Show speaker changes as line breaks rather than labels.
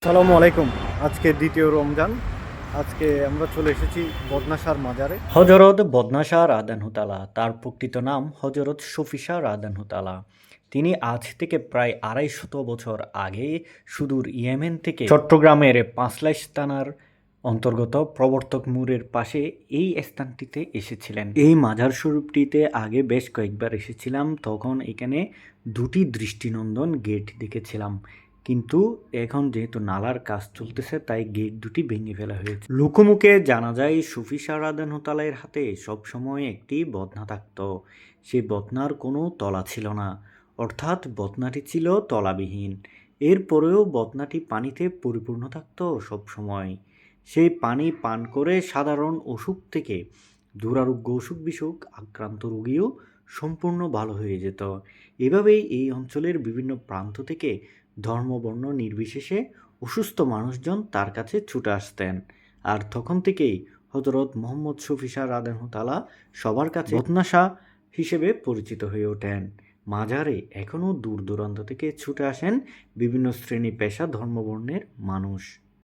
আসসালামু আলাইকুম। আজকে দ্বিতীয় রমজান। আজকে আমরা চলে এসেছি বদনা শাহর মাজারে।
হযরত বদনা শাহ রাদিয়াল্লাহু তাআলা, তার প্রকৃত নাম হযরত শফী শাহ রাদিয়াল্লাহু তাআলা। তিনি আজ থেকে প্রায় ২৫০ বছর আগে সুদূর ইয়েমেন থেকে চট্টগ্রামের পাঁচলাইশ থানার অন্তর্গত প্রবর্তক মোড়ের পাশে এই স্থানটিতে এসেছিলেন। এই মাজার শরীফটিতে আগে বেশ কয়েকবার এসেছিলাম, তখন এখানে দুটি দৃষ্টিনন্দন গেট দেখেছিলাম, কিন্তু এখন যেহেতু নালার কাজ চলতেছে তাই গেট দুটি ভেঙে ফেলা হয়েছে। লোকমুখে জানা যায় সুফি শাহ রাদিয়াল্লাহু তাআলার হাতে সবসময় একটি বদনা থাকত। সেই বদনার কোনো তলা ছিল না, অর্থাৎ বদনাটি ছিল তলাবিহীন। এরপরেও বদনাটি পানিতে পরিপূর্ণ থাকত সবসময়। সেই পানি পান করে সাধারণ অসুখ থেকে দুরারোগ্য অসুখ বিসুখ আক্রান্ত রোগীও সম্পূর্ণ ভালো হয়ে যেত। এভাবেই এই অঞ্চলের বিভিন্ন প্রান্ত থেকে ধর্ম বর্ণ নির্বিশেষে অসুস্থ মানুষজন তার কাছে ছুটে আসতেন। আর তখন থেকেই হযরত মুহাম্মদ শফী শাহ রাদিয়াল্লাহু তাআলা সবার কাছে বদনা শাহ হিসেবে পরিচিত হয়ে ওঠেন। মাজারে এখনও দূর দূরান্ত থেকে ছুটে আসেন বিভিন্ন শ্রেণী পেশা ধর্ম বর্ণের মানুষ।